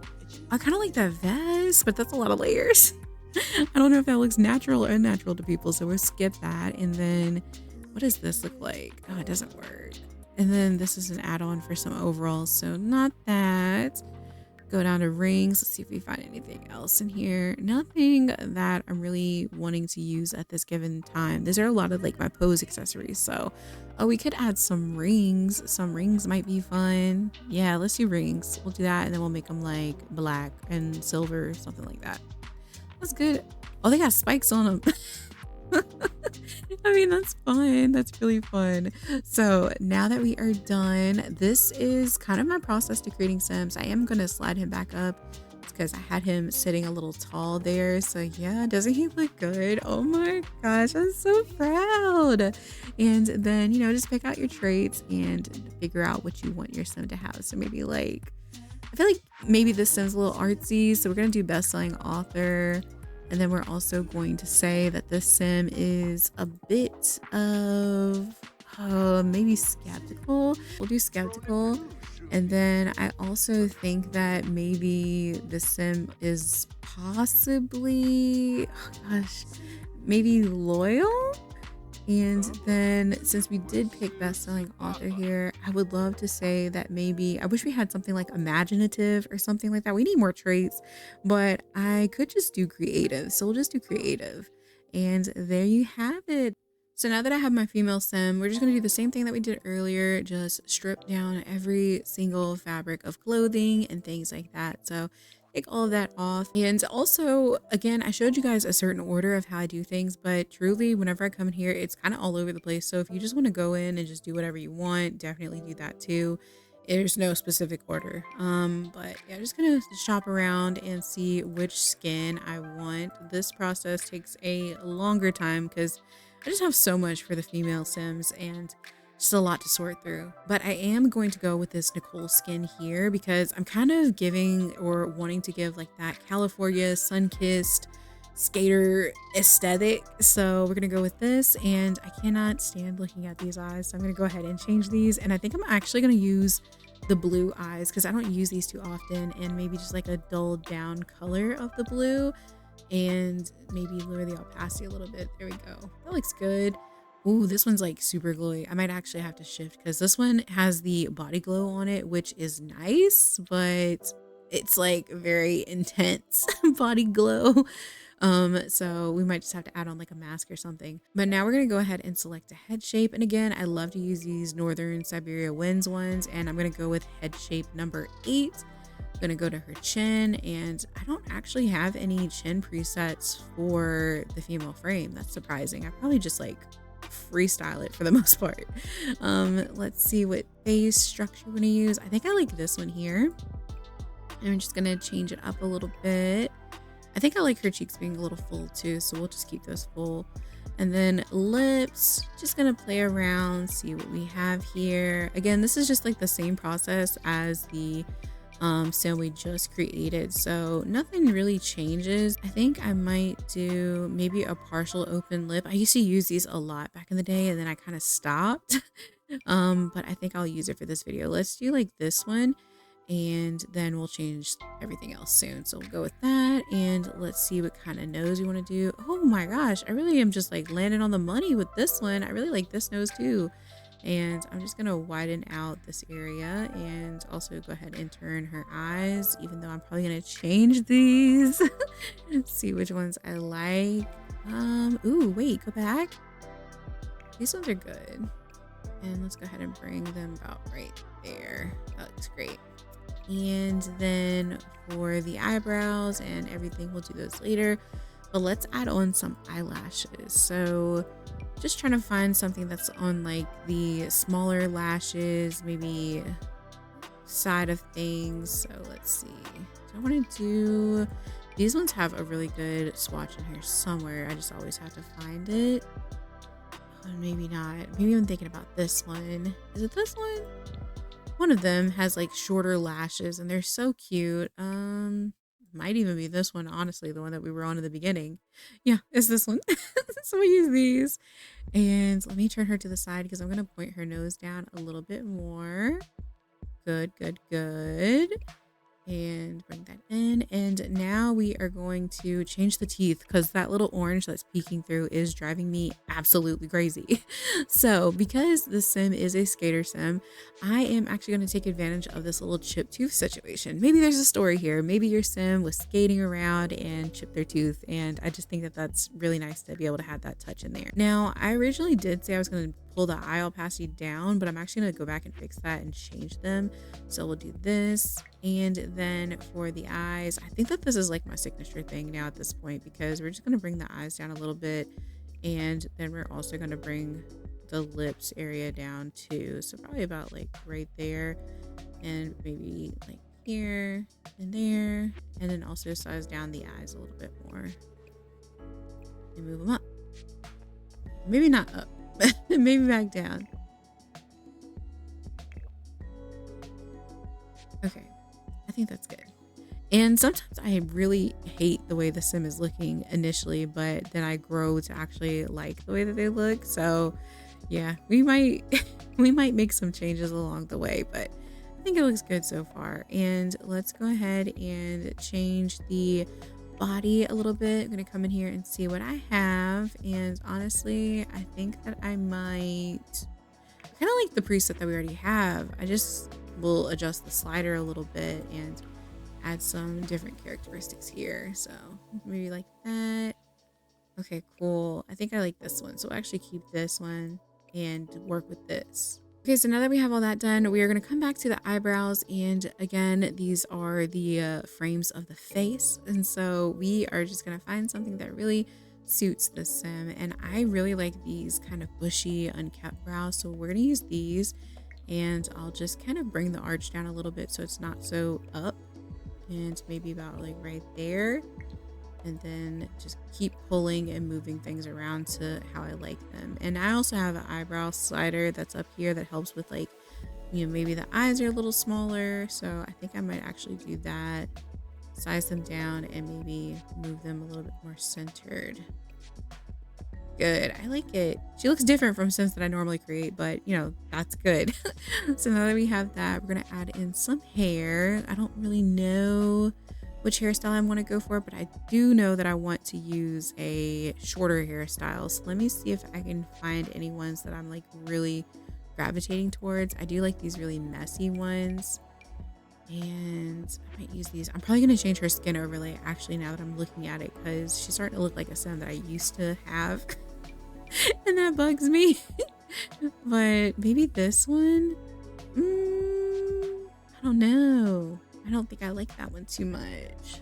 I kind of like that vest, but that's a lot of layers. I don't know if that looks natural or unnatural to people, so we'll skip that. And then what does this look like? Oh, it doesn't work. And then this is an add-on for some overalls, so not that. Go down to rings. Let's see if we find anything else in here. Nothing that I'm really wanting to use at this given time. These are a lot of like my pose accessories. So we could add some rings. Some rings might be fun. Yeah, let's do rings. We'll do that, and then we'll make them like black and silver or something like that. That's good. Oh, they got spikes on them. I mean, that's fun. That's really fun. So now that we are done, this is kind of my process to creating Sims. I am going to slide him back up because I had him sitting a little tall there. So yeah, doesn't he look good? Oh my gosh, I'm so proud. And then, you know, just pick out your traits and figure out what you want your Sim to have. So maybe like, I feel like maybe this Sim's a little artsy. So we're going to do best-selling author. And then we're also going to say that this Sim is a bit of maybe skeptical. We'll do skeptical. And then I also think that maybe the Sim is possibly, maybe loyal. And then since we did pick best-selling author here, I would love to say that maybe I wish we had something like imaginative or something like that. We need more traits, but I could just do creative. So we'll just do creative. And there you have it. So now that I have my female Sim, we're just going to do the same thing that we did earlier, just strip down every single fabric of clothing and things like that. So take all of that off. And also, again, I showed you guys a certain order of how I do things, but truly whenever I come in here, it's kind of all over the place. So if you just want to go in and just do whatever you want, definitely do that too. There's no specific order. But yeah, just gonna shop around and see which skin I want. This process takes a longer time because I just have so much for the female Sims and just a lot to sort through. But I am going to go with this Nicole skin here because I'm kind of giving or wanting to give like that California sun-kissed skater aesthetic. So we're gonna go with this, and I cannot stand looking at these eyes. So I'm gonna go ahead and change these, and I think I'm actually gonna use the blue eyes because I don't use these too often, and maybe just like a dulled down color of the blue and maybe lower the opacity a little bit. There we go. That looks good. Ooh, this one's like super glowy. I might actually have to shift because this one has the body glow on it, which is nice, but it's like very intense body glow. So we might just have to add on like a mask or something. But now we're gonna go ahead and select a head shape. And again, I love to use these Northern Siberia Winds ones, and I'm gonna go with head shape number 8. I'm gonna go to her chin, and I don't actually have any chin presets for the female frame. That's surprising. I probably just like freestyle it for the most part. Let's see what face structure we're gonna use. I think I like this one here. I'm just gonna change it up a little bit. I think I like her cheeks being a little full too, so we'll just keep those full. And then lips, just gonna play around, see what we have here. Again, this is just like the same process as the Sim we just created, so nothing really changes. I think I might do maybe a partial open lip. I used to use these a lot back in the day, and then I kind of stopped. But I think I'll use it for this video. Let's do like this one, and then we'll change everything else soon. So we'll go with that, and let's see what kind of nose you want to do. Oh my gosh, I really am just like landing on the money with this one. I really like this nose too. And I'm just gonna widen out this area and also go ahead and turn her eyes, even though I'm probably gonna change these. See which ones I like. Ooh, wait, go back. These ones are good. And let's go ahead and bring them about right there. That looks great. And then for the eyebrows and everything, we'll do those later. But let's add on some eyelashes. So just trying to find something that's on like the smaller lashes, maybe side of things. So let's see. So I want to do, these ones have a really good swatch in here somewhere. I just always have to find it. Maybe not. Maybe I'm thinking about this one. Is it this one? One of them has like shorter lashes and they're so cute. Might even be this one, honestly, the one that we were on in the beginning. Yeah, it's this one. So we use these. And let me turn her to the side because I'm going to point her nose down a little bit more. Good, good, good. and bring that in. And now we are going to change the teeth because that little orange that's peeking through is driving me absolutely crazy. So because the sim is a skater sim, I am actually going to take advantage of this little chip tooth situation. Maybe there's a story here. Maybe your sim was skating around and chipped their tooth, and I just think that that's really nice to be able to have that touch in there. Now, I originally did say I was going to pull the eye opacity down, but I'm actually going to go back and fix that and change them. So we'll do this. And then for the eyes, I think that this is like my signature thing now at this point, because we're just going to bring the eyes down a little bit. And then we're also going to bring the lips area down too. So probably about like right there, and maybe like here and there. And then also size down the eyes a little bit more and move them up. Maybe not up, but maybe back down. Okay, I think that's good. And sometimes I really hate the way the sim is looking initially, but then I grow to actually like the way that they look. So yeah, we might we might make some changes along the way, but I think it looks good so far. And let's go ahead and change the body a little bit. I'm gonna come in here and see what I have. And honestly, I think that I might kind of like the preset that we already have. I just will adjust the slider a little bit and add some different characteristics here. So maybe like that. Okay, cool. I think I like this one. So I'll actually keep this one and work with this. Okay, so now that we have all that done, we are going to come back to the eyebrows. And again, these are the frames of the face. And so we are just going to find something that really suits the sim. And I really like these kind of bushy, unkept brows. So we're going to use these. And I'll just kind of bring the arch down a little bit so it's not so up. And maybe about like right there. And then just keep pulling and moving things around to how I like them. And I also have an eyebrow slider that's up here that helps with, like, you know, maybe the eyes are a little smaller. So I think I might actually do that, size them down, and maybe move them a little bit more centered. Good. I like it. She looks different from sims that I normally create, but you know, that's good. So now that we have that, we're going to add in some hair. I don't really know which hairstyle I want to go for, but I do know that I want to use a shorter hairstyle. So let me see if I can find any ones that I'm like really gravitating towards. I do like these really messy ones, and I might use these. I'm probably going to change her skin overlay actually now that I'm looking at it, because she's starting to look like a sim that I used to have. And that bugs me. But maybe this one, I don't know. I don't think I like that one too much.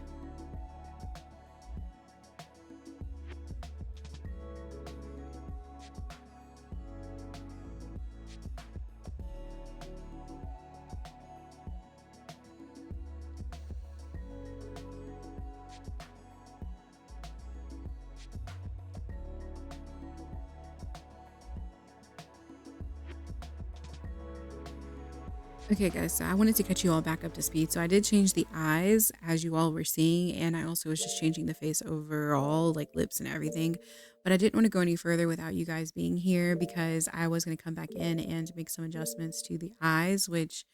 Okay guys, so I wanted to catch you all back up to speed. So I did change the eyes as you all were seeing, and I also was just changing the face overall, like lips and everything. But I didn't want to go any further without you guys being here, because I was going to come back in and make some adjustments to the eyes, which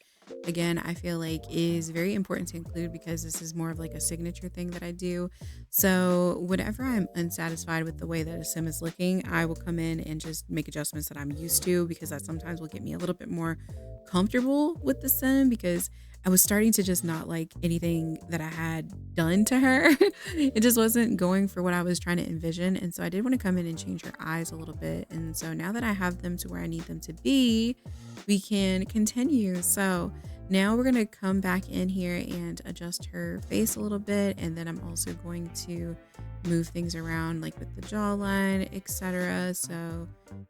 again, I feel like is very important to include, because this is more of like a signature thing that I do. So whenever I'm unsatisfied with the way that a sim is looking, I will come in and just make adjustments that I'm used to, because that sometimes will get me a little bit more comfortable with the sim, because I was starting to just not like anything that I had done to her. It just wasn't going for what I was trying to envision. And so I did want to come in and change her eyes a little bit. And so now that I have them to where I need them to be, we can continue. So now we're going to come back in here and adjust her face a little bit. And then I'm also going to move things around, like with the jawline, etc. So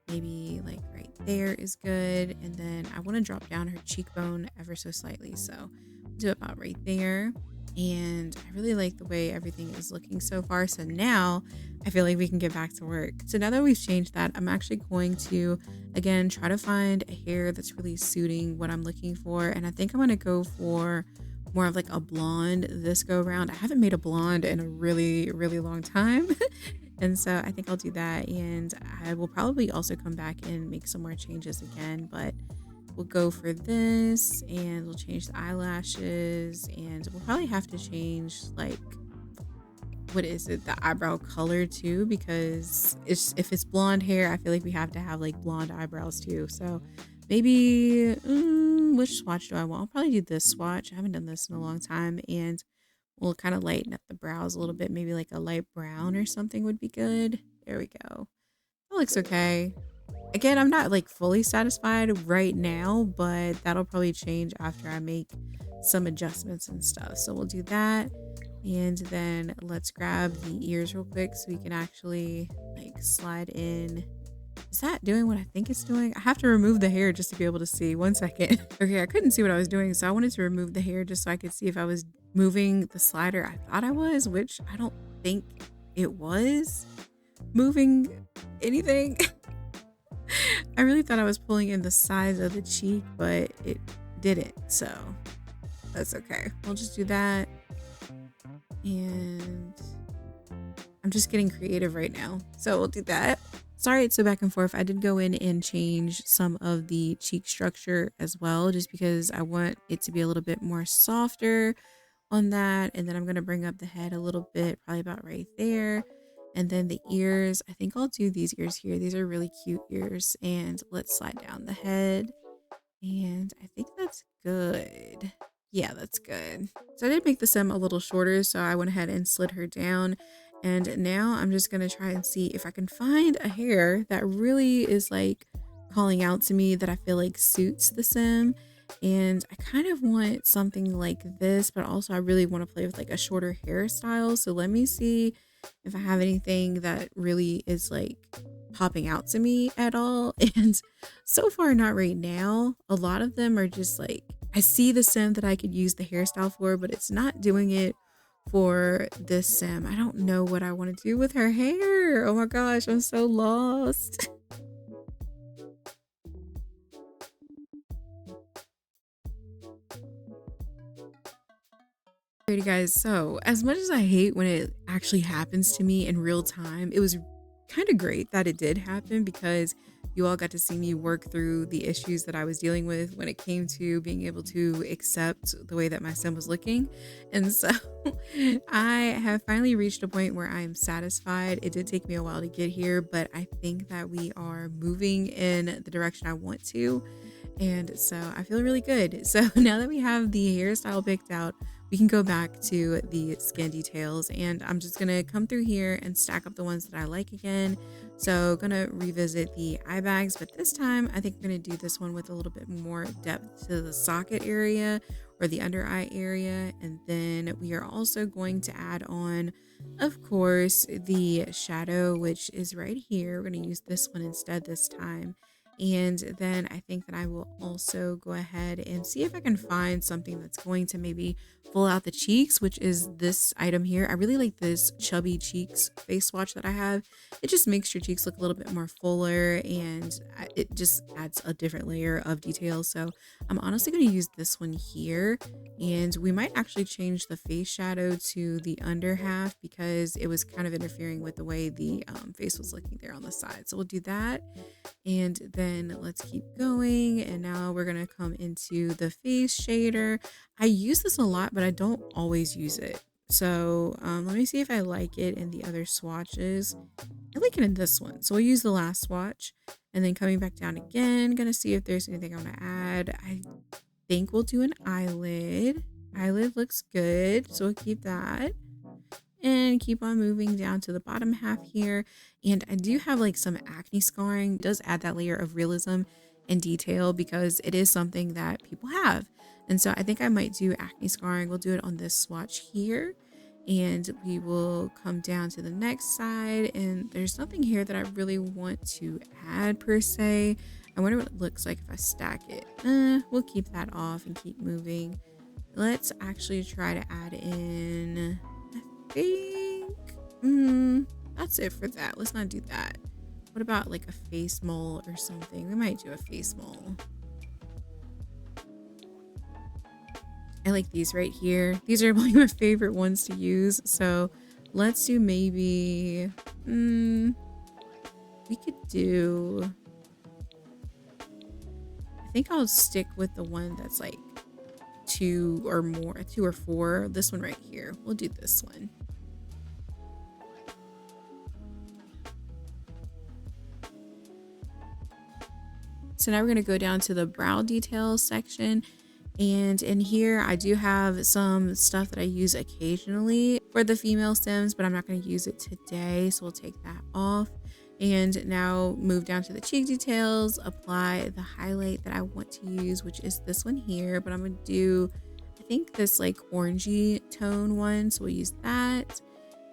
maybe like right there is good. And then I want to drop down her cheekbone ever so slightly. So do it about right there. And I really like the way everything is looking so far. So now I feel like we can get back to work. So now that we've changed that, I'm actually going to, again, try to find a hair that's really suiting what I'm looking for. And I think I'm going to go for more of like a blonde this go around. I haven't made a blonde in a really, really long time. And so I think I'll do that. And I will probably also come back and make some more changes again. But we'll go for this, and we'll change the eyelashes, and we'll probably have to change like, what is it, the eyebrow color too, because if it's blonde hair, I feel like we have to have like blonde eyebrows too. So maybe which swatch do I want? I'll probably do this swatch. I haven't done this in a long time, and we'll kind of lighten up the brows a little bit. Maybe like a light brown or something would be good. There we go. That looks okay. Again, I'm not like fully satisfied right now, but that'll probably change after I make some adjustments and stuff. So we'll do that. And then let's grab the ears real quick so we can actually like slide in. Is that doing what I think it's doing? I have to remove the hair just to be able to see. 1 second. Okay, I couldn't see what I was doing, so I wanted to remove the hair just so I could see if I was moving the slider I thought I was, which I don't think it was moving anything. I really thought I was pulling in the sides of the cheek, but it didn't, so that's okay. We'll just do that. And I'm just getting creative right now, so we'll do that. Sorry it's so back and forth. I did go in and change some of the cheek structure as well, just because I want it to be a little bit more softer on that. And then I'm going to bring up the head a little bit, probably about right there. And then the ears, I think I'll do these ears here. These are really cute ears. And let's slide down the head. And I think that's good. Yeah, that's good. So I did make the sim a little shorter, so I went ahead and slid her down. And now I'm just going to try and see if I can find a hair that really is like calling out to me, that I feel like suits the sim. And I kind of want something like this, but also I really want to play with like a shorter hairstyle. So let me see if I have anything that really is like popping out to me at all. And so far, not right now. A lot of them are just like, I see the sim that I could use the hairstyle for, but it's not doing it for this sim. I don't know what I want to do with her hair. Oh my gosh, I'm so lost. Alrighty guys, so as much as I hate when it actually happens to me in real time, it was kind of great that it did happen, because you all got to see me work through the issues that I was dealing with when it came to being able to accept the way that my sim was looking. And so I have finally reached a point where I'm satisfied. It did take me a while to get here, but I think that we are moving in the direction I want to. And so I feel really good. So now that we have the hairstyle picked out, we can go back to the skin details, and I'm just going to come through here and stack up the ones that I like again. So gonna revisit the eye bags, but this time I think I'm going to do this one with a little bit more depth to the socket area or the under eye area. And then we are also going to add on, of course, the shadow, which is right here. We're going to use this one instead this time. And then I think that I will also go ahead and see if I can find something that's going to maybe full out the cheeks, which is this item here. I really like this chubby cheeks face swatch that I have. It just makes your cheeks look a little bit more fuller, and it just adds a different layer of detail. So I'm honestly going to use this one here, and we might actually change the face shadow to the under half because it was kind of interfering with the way the face was looking there on the side. So we'll do that. And then let's keep going. And now we're going to come into the face shader. I use this a lot, but I don't always use it. So let me see if I like it in the other swatches. I like it in this one. So we'll use the last swatch, and then coming back down again, going to see if there's anything I want to add. I think we'll do an eyelid. Eyelid looks good. So we'll keep that. And keep on moving down to the bottom half here. And I do have like some acne scarring. It does add that layer of realism and detail because it is something that people have. And so I think I might do acne scarring. We'll do it on this swatch here. And we will come down to the next side. And there's nothing here that I really want to add per se. I wonder what it looks like if I stack it. We'll keep that off and keep moving. Let's actually try to add in... that's it for that. Let's not do that. What about like a face mole or something? We might do a face mole. I like these right here. These are one of my favorite ones to use. So let's do maybe we could do, I think I'll stick with the one that's like 2 or more, 2 or 4. This one right here. We'll do this one. So now we're going to go down to the brow details section. And in here, I do have some stuff that I use occasionally for the female sims, but I'm not going to use it today. So we'll take that off. And now move down to the cheek details, apply the highlight that I want to use, which is this one here. But I'm going to do, I think, this like orangey tone one. So we'll use that.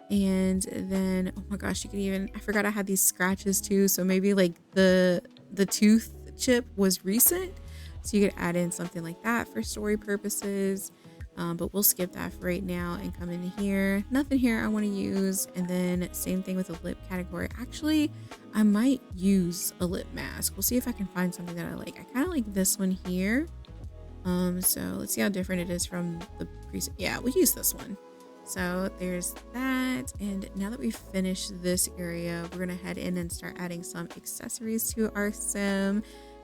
And then, oh my gosh, you can even, I forgot I had these scratches too. So maybe like the tooth chip was recent. So you could add in something like that for story purposes, but we'll skip that for right now and come in here. Nothing here I want to use. And then same thing with the lip category. Actually, I might use a lip mask. We'll see if I can find something that I like. I kind of like this one here. So let's see how different it is from the preset. Yeah, we'll use this one. So there's that. And now that we've finished this area, we're going to head in and start adding some accessories to our sim.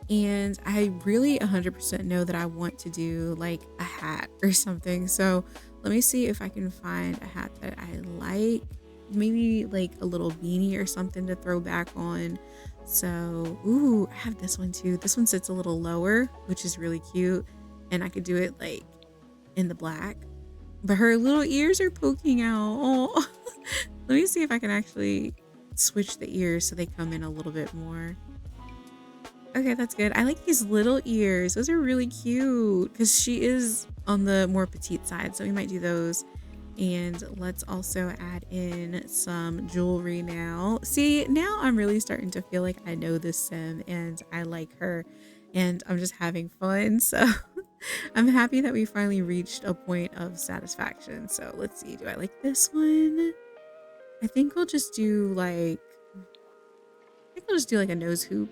And I really 100% know that I want to do like a hat or something. So let me see if I can find a hat that I like. Maybe like a little beanie or something to throw back on. So, ooh, I have this one too. This one sits a little lower, which is really cute. And I could do it like in the black. But her little ears are poking out. Oh, let me see if I can actually switch the ears so they come in a little bit more. Okay, that's good. I like these little ears. Those are really cute because she is on the more petite side. So we might do those. And let's also add in some jewelry now. See, now I'm really starting to feel like I know this sim and I like her and I'm just having fun. So I'm happy that we finally reached a point of satisfaction. So let's see. Do I like this one? I think we'll just do like, a nose hoop.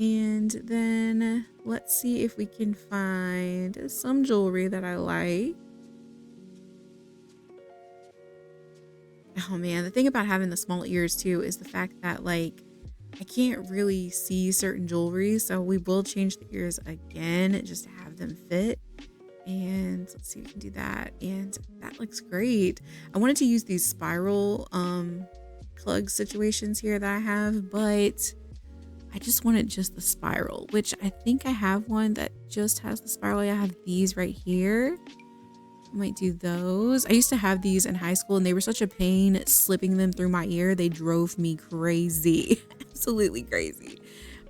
And then let's see if we can find some jewelry that I like. Oh man, the thing about having the small ears too is the fact that like I can't really see certain jewelry. So we will change the ears again just to have them fit. And let's see if we can do that. And that looks great. I wanted to use these spiral plug situations here that I have, but I just wanted just the spiral, which I think I have one that just has the spiral. I have these right here. I might do those. I used to have these in high school and they were such a pain slipping them through my ear. They drove me crazy, absolutely crazy.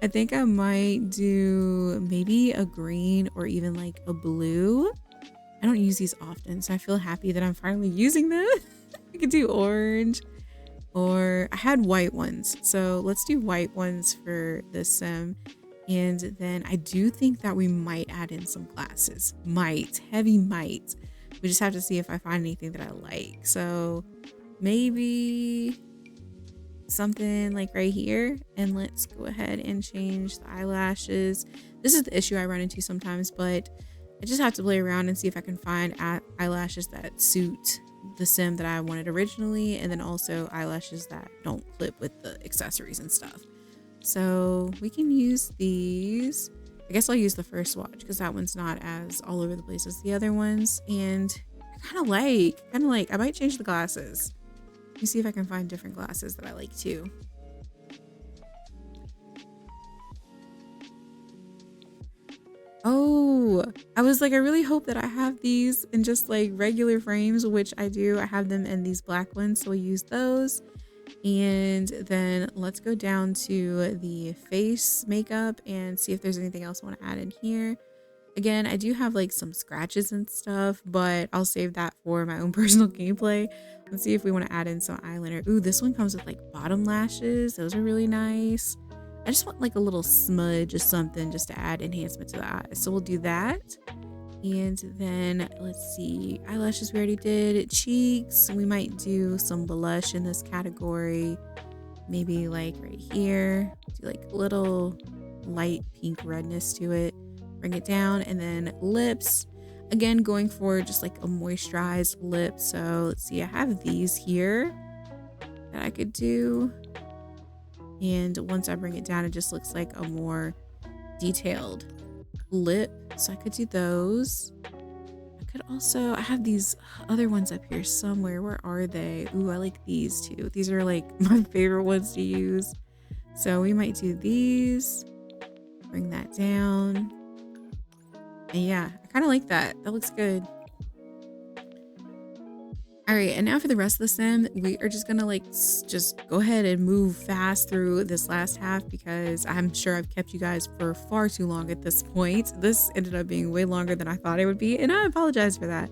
I think I might do maybe a green or even like a blue. I don't use these often, so I feel happy that I'm finally using them. I could do orange. Or I had white ones, so let's do white ones for this sim. And then I do think that we might add in some glasses. Heavy might. We just have to see if I find anything that I like. So maybe something like right here. And let's go ahead and change the eyelashes. This is the issue I run into sometimes, but I just have to play around and see if I can find eyelashes that suit the sim that I wanted originally, and then also eyelashes that don't clip with the accessories and stuff. So we can use these. I guess I'll use the first swatch because that one's not as all over the place as the other ones. And I kind of like, I might change the glasses. Let me see if I can find different glasses that I like too. Oh, I was like, I really hope that I have these in just like regular frames, which I do. I have them in these black ones, so we'll use those. And then let's go down to the face makeup and see if there's anything else I want to add in here. Again, I do have like some scratches and stuff, but I'll save that for my own personal gameplay. Let's see if we want to add in some eyeliner. Ooh, this one comes with like bottom lashes. Those are really nice. I just want like a little smudge or something just to add enhancement to the eyes. So we'll do that. And then let's see, eyelashes we already did. Cheeks, we might do some blush in this category. Maybe like right here, do like a little light pink redness to it. Bring it down. And then lips, again, going for just like a moisturized lip. So let's see, I have these here that I could do. And once I bring it down, it just looks like a more detailed lip, so I could do those. I could also, I have these other ones up here somewhere. Where are they? Ooh, I like these too. These are like my favorite ones to use. So we might do these, bring that down. And yeah, I kind of like that. That looks good. All right, and now for the rest of the sim, we are just gonna like just go ahead and move fast through this last half because I'm sure I've kept you guys for far too long at this point. This ended up being way longer than I thought it would be, and I apologize for that.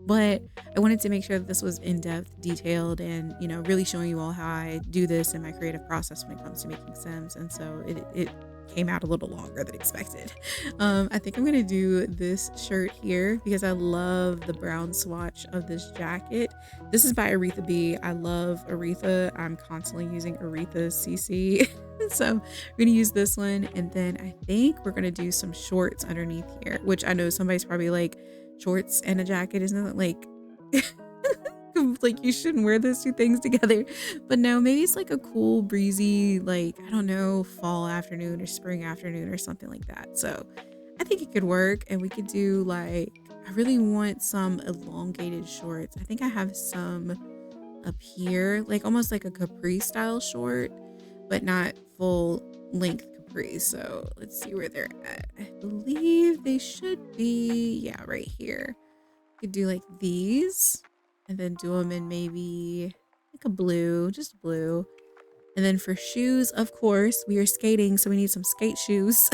But I wanted to make sure that this was in-depth, detailed, and really showing you all how I do this in my creative process when it comes to making sims. And so it came out a little longer than expected. I think I'm gonna do this shirt here because I love the brown swatch of this jacket. This is by Aretha B. I love Aretha. I'm constantly using Aretha CC. So we're gonna use this one, and then I think we're gonna do some shorts underneath here, which I know somebody's probably like, shorts and a jacket, isn't it like like you shouldn't wear those two things together? But no, maybe it's like a cool breezy, like, I don't know, fall afternoon or spring afternoon or something like that. So I think it could work, and we could do like, I really want some elongated shorts. I think I have some up here, like almost like a capri style short, but not full length capri. So let's see where they're at. I believe they should be, yeah, right here. Could do like these and then do them in maybe like a blue, just blue. And then for shoes, of course, we are skating, so we need some skate shoes.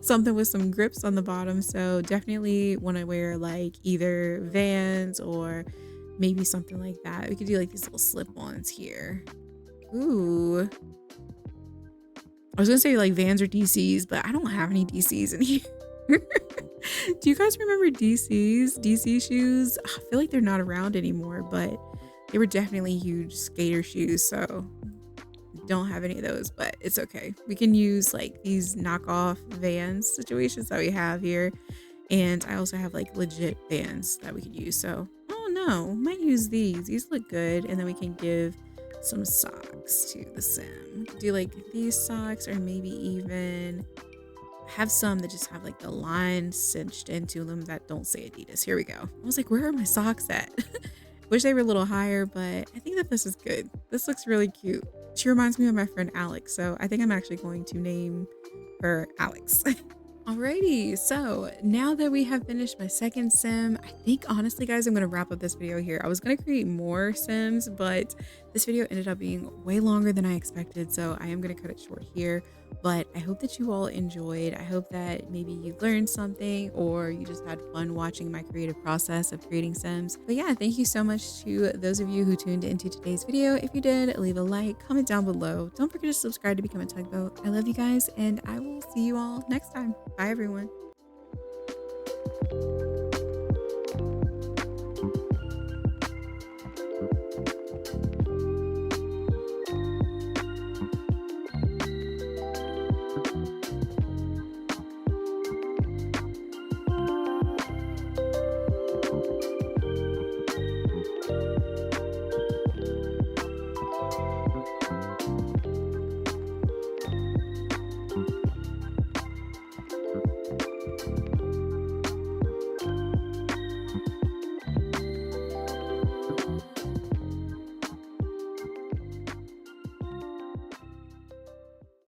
Something with some grips on the bottom. So definitely want to wear like either Vans or maybe something like that. We could do like these little slip-ons here. Ooh. I was gonna say like Vans or DCs, but I don't have any DCs in here. Do you guys remember DCs? DC shoes? I feel like they're not around anymore, but they were definitely huge skater shoes. So don't have any of those, but it's okay. We can use like these knockoff Vans situations that we have here. And I also have like legit Vans that we could use. So, oh no, might use these. These look good. And then we can give some socks to the sim. Do like these socks, or maybe even have some that just have like the line cinched into them that don't say Adidas. Here we go. I was like, where are my socks at? Wish they were a little higher, but I think that this is good. This looks really cute. She reminds me of my friend Alex, so I think I'm actually going to name her Alex. Alrighty, so now that we have finished my second sim, I think honestly guys, I'm gonna wrap up this video here. I was gonna create more sims, but this video ended up being way longer than I expected, so I am gonna cut it short here. But I hope that you all enjoyed. I hope that maybe you learned something, or you just had fun watching my creative process of creating sims. But yeah, thank you so much to those of you who tuned into today's video. If you did, leave a like, comment down below. Don't forget to subscribe to become a tugboat. I love you guys, and I will see you all next time. Bye everyone.